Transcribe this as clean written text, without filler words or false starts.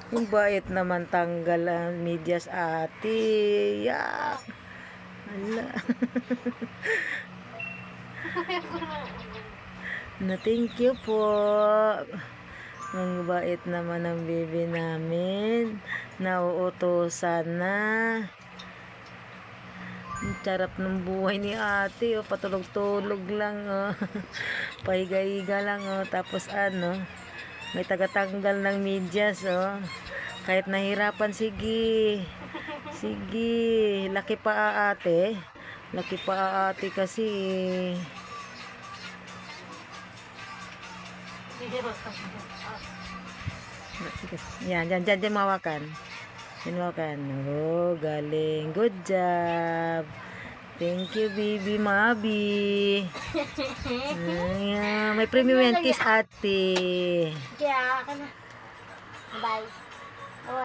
Yung bait naman tanggal ang medyas ate. Yak. Ala. Na thank you po. Ang bait naman ng baby namin. Nauutosan na. Ang sarap ng buhay ni ate. Oh. Patulog-tulog lang. Oh. Pahiga-higa lang. Oh. Tapos ano, may tagatanggal ng medyas. Oh. Kahit nahirapan, sige. Sige. Laki pa ate. Laki pa ate kasi. Yan, dyan mawakan. Mawakan. Oh, galing. Good job. Thank you, baby Mabi. Ayan, may premium yan kiss ate. Kaya ako na. Bye.